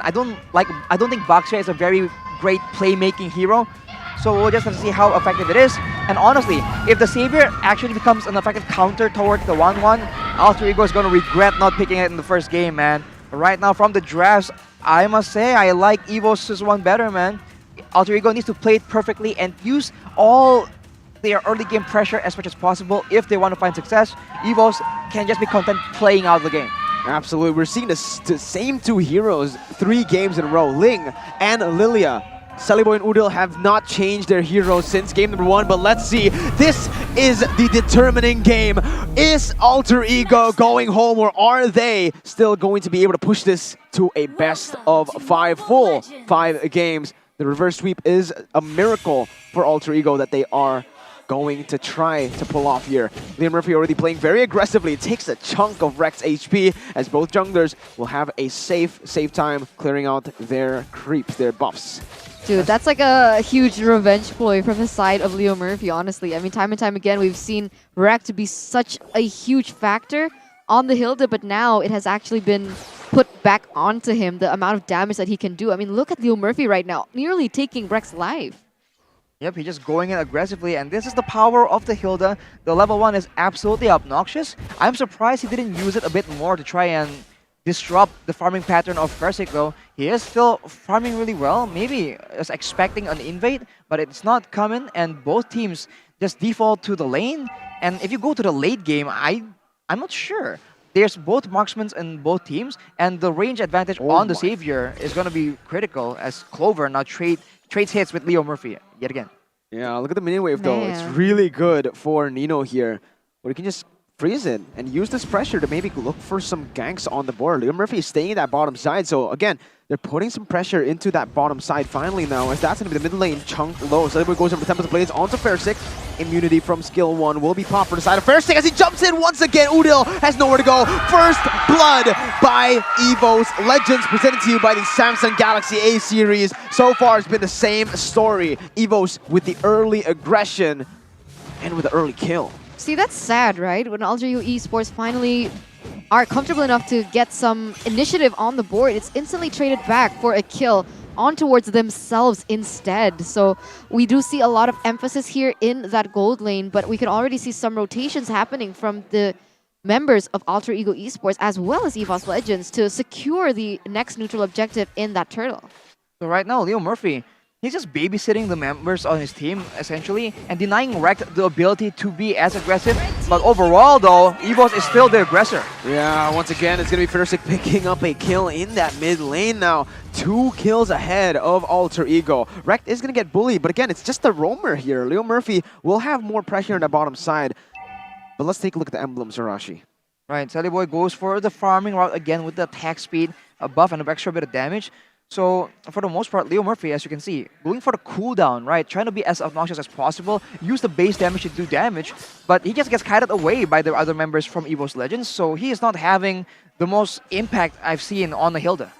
I don't think Baxia is a very great playmaking hero. So we'll just have to see how effective it is. And honestly, if the Savior actually becomes an effective counter towards the 1-1, Alter Ego is going to regret not picking it in the first game, man. But right now, from the drafts, I must say I like EVOS' one better, man. Alter Ego needs to play it perfectly and use all their early game pressure as much as possible if they want to find success. EVOS can just be content playing out the game. Absolutely. We're seeing the same two heroes 3 games in a row. Ling and Lilia. Saliboy and Udil have not changed their heroes since game number 1, but let's see. This is the determining game. Is Alter Ego going home, or are they still going to be able to push this to a best of 5 full 5 games? The reverse sweep is a miracle for Alter Ego that they are going to try to pull off here. Liam Murphy already playing very aggressively. It takes a chunk of Rex HP as both junglers will have a safe time clearing out their creeps, their buffs. Dude, that's like a huge revenge ploy from the side of Leo Murphy, honestly. I mean, time and time again, we've seen Rex to be such a huge factor on the Hilda, but now it has actually been put back onto him, the amount of damage that he can do. I mean, look at Leo Murphy right now, nearly taking Rex live. Yep, he's just going in aggressively, and this is the power of the Hilda. The level 1 is absolutely obnoxious. I'm surprised he didn't use it a bit more to try and disrupt the farming pattern of Persik, though. He is still farming really well, maybe is expecting an invade, but it's not coming, and both teams just default to the lane. And if you go to the late game, I'm not sure. There's both marksmen in both teams, and the range advantage on the Savior is going to be critical as Clover now trades hits with Leo Murphy yet again. Yeah, look at the mini wave though. It's really good for Nino here, but he can just freeze it and use this pressure to maybe look for some ganks on the board. Leo Murphy is staying in that bottom side, so again, they're putting some pressure into that bottom side finally now, as that's going to be the mid lane chunk low. So everybody goes over the Tempest Blades onto Fairsick. Immunity from skill 1 will be popped for the side of Fairsick as he jumps in once again. Udil has nowhere to go. First blood by EVOS Legends, presented to you by the Samsung Galaxy A series. So far, it's been the same story. EVOS with the early aggression and with the early kill. See, that's sad, right? When Ego Esports finally are comfortable enough to get some initiative on the board, it's instantly traded back for a kill on towards themselves instead. So we do see a lot of emphasis here in that gold lane, but we can already see some rotations happening from the members of Alter Ego Esports as well as EVOS Legends to secure the next neutral objective in that turtle. So right now, Leo Murphy, he's just babysitting the members on his team, essentially, and denying Rekt the ability to be as aggressive. But overall, though, EVOS is still the aggressor. Yeah, once again, it's going to be Fairsick picking up a kill in that mid lane now. 2 kills ahead of Alter Ego. Rekt is going to get bullied, but again, it's just the roamer here. Leo Murphy will have more pressure on the bottom side. But let's take a look at the emblems, Arashi. Right, Saliboy goes for the farming route again with the attack speed, a buff, and an extra bit of damage. So, for the most part, Leo Murphy, as you can see, going for the cooldown, right? Trying to be as obnoxious as possible, use the base damage to do damage, but he just gets kited away by the other members from EVOS Legends, so he is not having the most impact I've seen on the Hilda.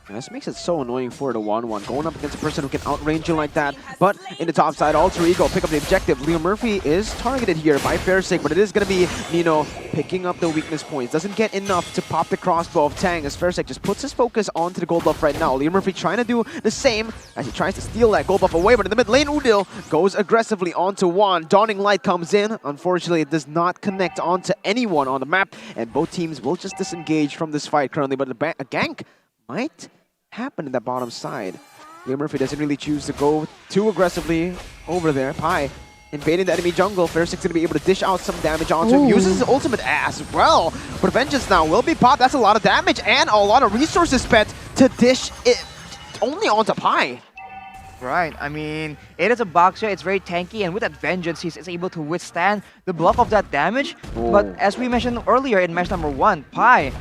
And this makes it so annoying for the 1-1, going up against a person who can outrange you like that. But in the top side, Alter Ego pick up the objective. Leo Murphy is targeted here by Fairsick, but it is going to be Nino picking up the weakness points. Doesn't get enough to pop the crossbow of Tang as Fairsick just puts his focus onto the gold buff right now. Leo Murphy trying to do the same as he tries to steal that gold buff away, but in the mid lane, Udil goes aggressively onto Juan. Dawning Light comes in. Unfortunately, it does not connect onto anyone on the map, and both teams will just disengage from this fight currently, but a gank might happen in that bottom side. Leo Murphy doesn't really choose to go too aggressively over there. Pi invading the enemy jungle. Fairsick's going to be able to dish out some damage onto him. Uses his ultimate as well. But Vengeance now will be popped. That's a lot of damage and a lot of resources spent to dish it only onto Pi. Right, I mean, it is a boxer, it's very tanky, and with that Vengeance, he's able to withstand the block of that damage. But as we mentioned earlier in match number 1, Pi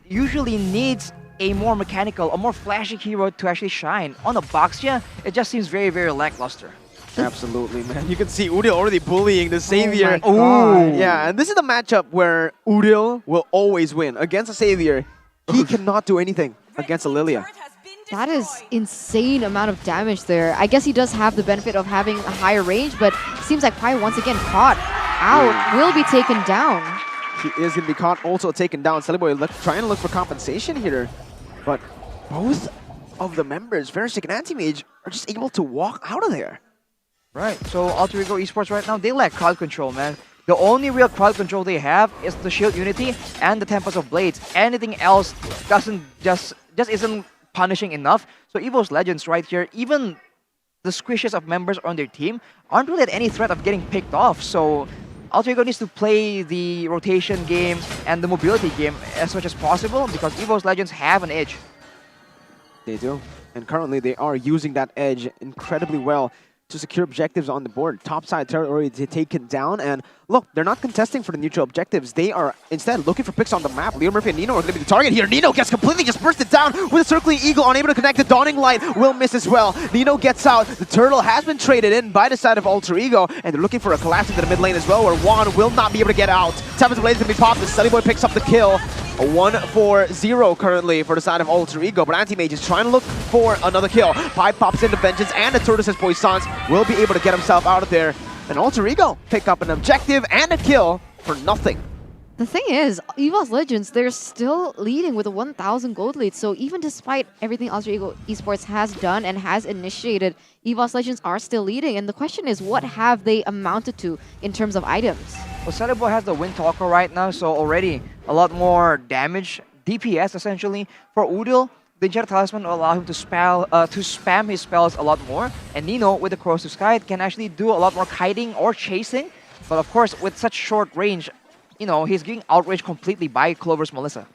usually needs a more mechanical, a more flashy hero to actually shine. On a Boxia, it just seems very, very lackluster. Absolutely, man. You can see Udil already bullying the Savior. Oh yeah, and this is the matchup where Udil will always win. Against a Savior, he cannot do anything against a Lilia. That is insane amount of damage there. I guess he does have the benefit of having a higher range, but seems like Pi once again caught out, will be taken down. He is going to be caught, also taken down. Saliboy trying to look for compensation here. But both of the members, Versic and Anti-Mage, are just able to walk out of there. Right, so Alter Ego Esports right now, they lack crowd control, man. The only real crowd control they have is the Shield Unity and the Tempest of Blades. Anything else doesn't just isn't punishing enough. So EVOS Legends right here, even the squishes of members on their team aren't really at any threat of getting picked off. So Alter Ego needs to play the rotation game and the mobility game as much as possible because EVOS Legends have an edge. They do. And currently they are using that edge incredibly well to secure objectives on the board. Topside territory taken down, and look, they're not contesting for the neutral objectives. They are instead looking for picks on the map. Leo Murphy and Nino are going to be the target here. Nino gets completely just bursted down with a circling eagle, unable to connect. The Dawning Light will miss as well. Nino gets out. The turtle has been traded in by the side of Alter Ego, and they're looking for a collapse into the mid lane as well, where Juan will not be able to get out. Tempest Blade is going to be popped. The Sunny Boy picks up the kill. A 1-4-0 currently for the side of Alter Ego, but Anti-Mage is trying to look for another kill. Pipe pops into Vengeance, and the Tortoise's Poissons will be able to get himself out of there. And Alter Ego pick up an objective and a kill for nothing. The thing is, EVOS Legends, they're still leading with a 1,000 gold lead. So even despite everything Alter Ego Esports has done and has initiated, EVOS Legends are still leading. And the question is, what have they amounted to in terms of items? Well, Celebo has the Wind Talker right now, so already a lot more damage, DPS essentially. For Udil, the Enchanted Talisman will allow him to spam his spells a lot more. And Nino, with the Corrosive Sky, can actually do a lot more kiting or chasing. But of course, with such short range, you know, he's getting outraged completely by Clover's Melissa.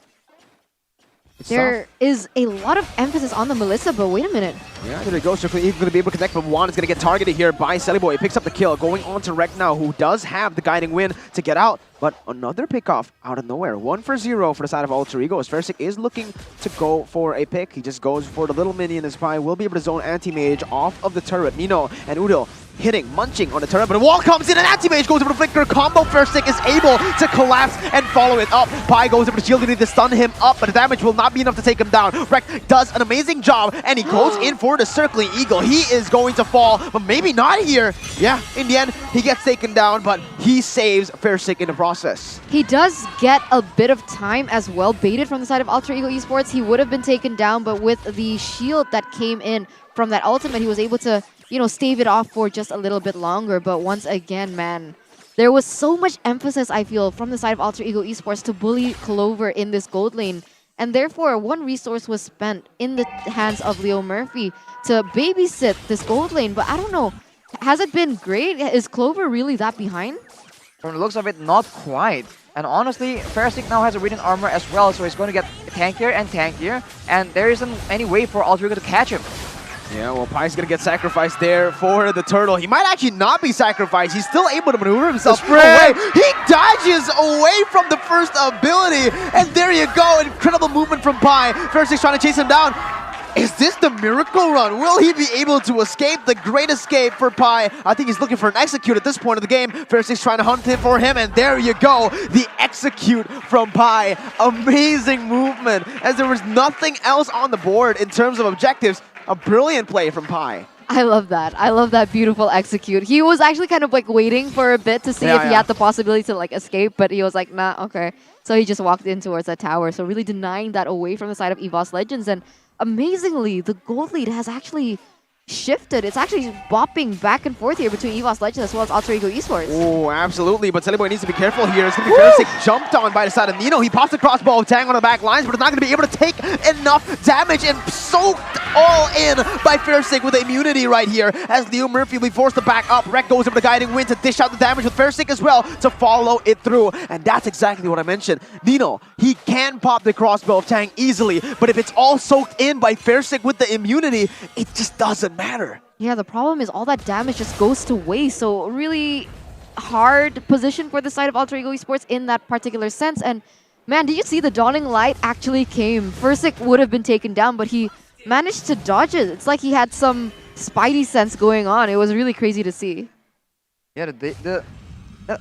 There is a lot of emphasis on the Melissa, but wait a minute. Yeah, there it goes. Circling Eagle going to be able to connect, but Juan is going to get targeted here by Celiboy. He picks up the kill, going on to Rek now, who does have the guiding win to get out. But another pickoff out of nowhere. 1-0 for the side of Alter Ego. As Versic is looking to go for a pick. He just goes for the little minion as Pi will be able to zone Anti-Mage off of the turret. Nino and Udil hitting, munching on the turret, but a wall comes in and Anti-Mage goes over the flicker. Combo Versic is able to collapse and follow it up. Pi goes over to shield to stun him up, but the damage will not be enough to take him down. Rek does an amazing job, and he goes in for the circling eagle. He is going to fall, but maybe not here. Yeah, in the end, he gets taken down, but he saves Versic in the process. He does get a bit of time as well, baited from the side of Alter Ego Esports. He would have been taken down, but with the shield that came in from that ultimate, he was able to, you know, stave it off for just a little bit longer. But once again, man, there was so much emphasis, I feel, from the side of Alter Ego Esports to bully Clover in this gold lane. And therefore, one resource was spent in the hands of Leo Murphy to babysit this gold lane. But I don't know, has it been great? Is Clover really that behind? From the looks of it, not quite. And honestly, Versic now has a Radiant Armor as well, so he's going to get tankier and tankier. And there isn't any way for Alter Ego to catch him. Yeah, well, Pai's going to get sacrificed there for the turtle. He might actually not be sacrificed. He's still able to maneuver himself away. He dodges away from the first ability. And there you go. Incredible movement from Pai. Versic's trying to chase him down. Is this the miracle run? Will he be able to escape? The great escape for Pai. I think he's looking for an execute at this point of the game. Versic's trying to hunt him for him, and there you go. The execute from Pai. Amazing movement, as there was nothing else on the board in terms of objectives. A brilliant play from Pai. I love that. I love that beautiful execute. He was actually kind of like waiting for a bit to see if he had the possibility to like escape, but he was like, nah, okay. So he just walked in towards that tower. So really denying that away from the side of EVOS Legends. And amazingly, the gold lead has actually shifted. It's actually bopping back and forth here between EVOS Legends as well as Alter Ego Esports. Oh, absolutely. But Celiboy needs to be careful here. It's going to be Versic jumped on by the side of Nino. He pops the crossbow of Tang on the back lines, but it's not going to be able to take enough damage, and soaked all in by Versic with the immunity right here. As Leo Murphy will be forced to back up. Rek goes over the guiding wind to dish out the damage with Versic as well to follow it through. And that's exactly what I mentioned. Nino, he can pop the crossbow of Tang easily, but if it's all soaked in by Versic with the immunity, it just doesn't matter. Yeah, the problem is all that damage just goes to waste. So really hard position for the side of Alter Ego Esports in that particular sense. And man, did you see the Dawning Light actually came? Versic would have been taken down, but he managed to dodge it. It's like he had some spidey sense going on. It was really crazy to see. Yeah, that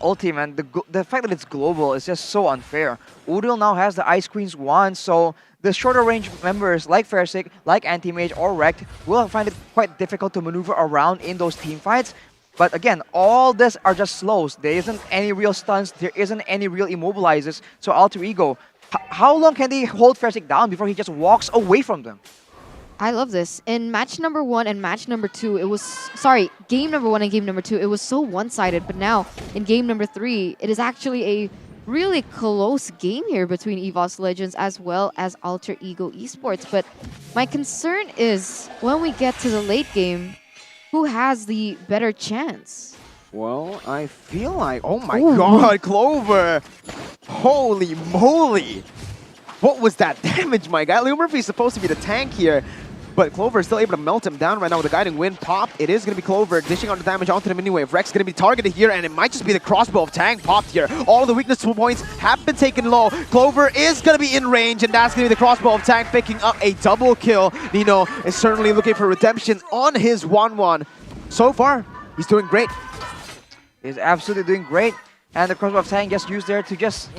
ulti, man, the fact that it's global is just so unfair. Udil now has the Ice Queen's wand, so the shorter range members like Versic, like Anti-Mage or Rekt will find it quite difficult to maneuver around in those team fights. But again, all this are just slows. There isn't any real stuns, there isn't any real immobilizers. So Alter Ego, how long can they hold Versic down before he just walks away from them? I love this. In match number 1 and match number 2, it was, sorry, game number 1 and game number 2, it was so one-sided. But now, in game number 3, it is actually a really close game here between EVOS Legends as well as Alter Ego Esports. But my concern is, when we get to the late game, who has the better chance? Well, I feel like... Oh my Ooh. god, Clover! Holy moly! What was that damage, my guy? Leo Murphy is supposed to be the tank here, but Clover is still able to melt him down right now with the guiding wind pop. It is going to be Clover dishing out the damage onto him anyway. Rex going to be targeted here, and it might just be the crossbow of Tang popped here. All the weakness points have been taken low. Clover is going to be in range, and that's going to be the crossbow of Tang picking up a double kill. Nino is certainly looking for redemption on his 1-1. So far, he's doing great. He's absolutely doing great. And the crossbow of Tang just used there to just,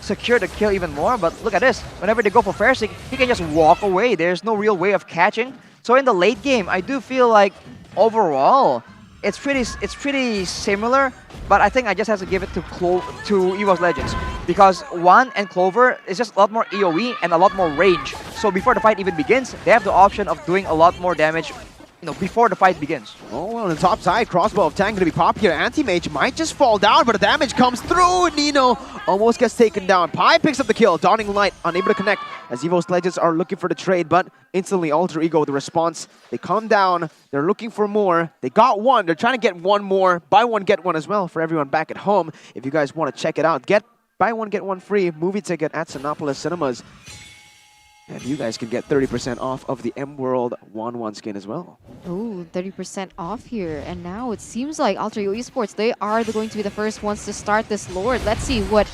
secure the kill even more. But look at this. Whenever they go for Fairsick, he can just walk away. There's no real way of catching. So in the late game, I do feel like overall, it's pretty similar. But I think I just have to give it to EVOS Legends. Because Juan and Clover is just a lot more AoE and a lot more range. So before the fight even begins, they have the option of doing a lot more damage before the fight begins. Oh, well, on the top side, crossbow of Tang going to be popped here. Anti-Mage might just fall down, but the damage comes through. Nino almost gets taken down. Pi picks up the kill. Dawning Light unable to connect as EVOS Legends are looking for the trade, but instantly Alter Ego, the response. They come down. They're looking for more. They got one. They're trying to get one more. Buy one, get one as well for everyone back at home. If you guys want to check it out, buy one, get one free movie ticket at Sinopolis Cinemas. And you guys can get 30% off of the M-World 1-1 skin as well. Oh, 30% off here. And now it seems like Alter Ego Esports, they are going to be the first ones to start this Lord. Let's see what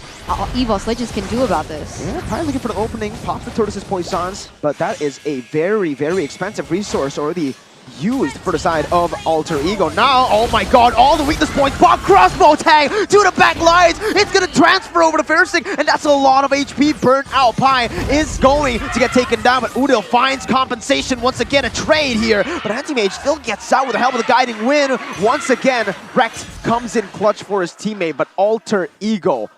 EVOS Legends can do about this. Yeah, probably looking for the opening, pop the Tortoise's Poissons, but that is a very, very expensive resource already used for the side of Alter Ego. Now, oh my god, all the weakness points, pop crossbow tag to the back lines. It's going to transfer over to Fairstick, and that's a lot of HP burnt out. Pi is going to get taken down, but Udil finds compensation once again, a trade here. But Anti-Mage still gets out with the help of the guiding wind. Once again, Rex comes in clutch for his teammate, but Alter Ego,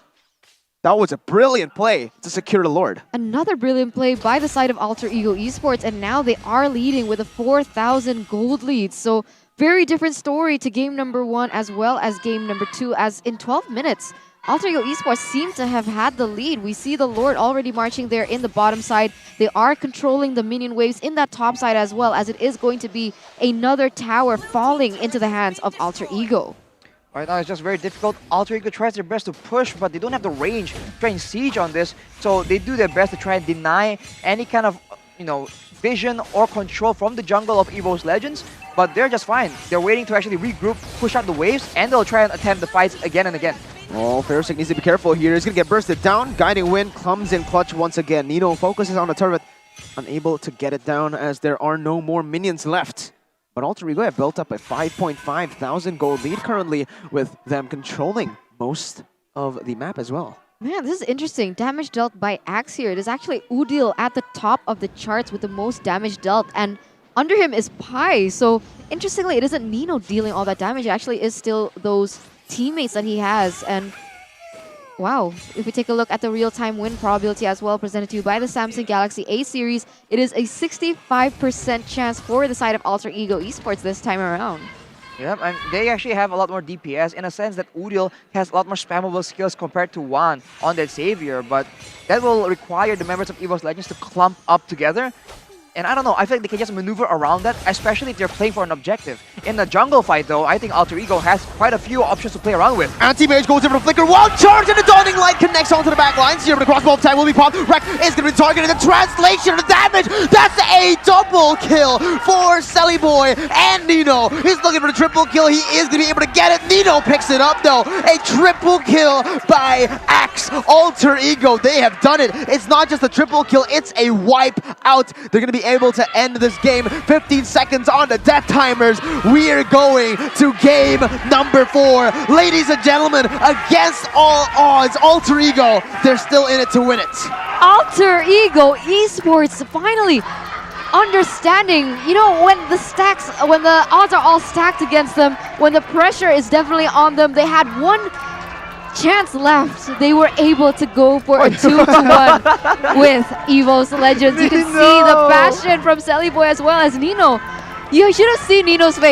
that was a brilliant play to secure the Lord. Another brilliant play by the side of Alter Ego Esports, and now they are leading with a 4,000 gold lead. So very different story to game number 1 as well as game number 2, as in 12 minutes, Alter Ego Esports seem to have had the lead. We see the Lord already marching there in the bottom side. They are controlling the minion waves in that top side as well, as it is going to be another tower falling into the hands of Alter Ego. Right now, it's just very difficult. Alter Ego tries their best to push, but they don't have the range to try and siege on this. So they do their best to try and deny any kind of, vision or control from the jungle of EVOS Legends. But they're just fine. They're waiting to actually regroup, push out the waves, and they'll try and attempt the fights again and again. Oh, Fairstick needs to be careful here. He's going to get bursted down. Guiding Wind comes in clutch once again. Nino focuses on the turret, unable to get it down as there are no more minions left. But Alter Ego have built up a 5.5 thousand gold lead currently, with them controlling most of the map as well. Man, this is interesting. Damage dealt by Axe here. It is actually Udil at the top of the charts with the most damage dealt, and under him is Pi. So interestingly, it isn't Nino dealing all that damage. It actually is still those teammates that he has. And wow, if we take a look at the real-time win probability as well, presented to you by the Samsung Galaxy A series, it is a 65% chance for the side of Alter Ego Esports this time around. Yep, and they actually have a lot more DPS in a sense that Udil has a lot more spammable skills compared to Juan on that Savior, but that will require the members of EVOS Legends to clump up together. And I don't know, I feel like they can just maneuver around that, especially if they're playing for an objective. In the jungle fight though, I think Alter Ego has quite a few options to play around with. Anti-Mage goes in for the flicker, wild charge, and the Dawning Light connects onto the back lines here, but the crossbow tag will be popped. Rex is going to be targeted. The translation of the damage, that's a double kill for Selly Boy, and Nino is looking for the triple kill. He is going to be able to get it. Nino picks it up though. A triple kill by Axe. Alter Ego, they have done it. It's not just a triple kill, it's a wipe out. They're going to be able to end this game. 15 seconds on the death timers. We are going to game number 4. Ladies and gentlemen, against all odds, Alter Ego, they're still in it to win it. Alter Ego Esports finally understanding, when the odds are all stacked against them, when the pressure is definitely on them, they had one chance left, they were able to go for a 2-1 with EVOS Legends. You can see the Nino! passion from Selly Boy as well as Nino. You should have seen Nino's face.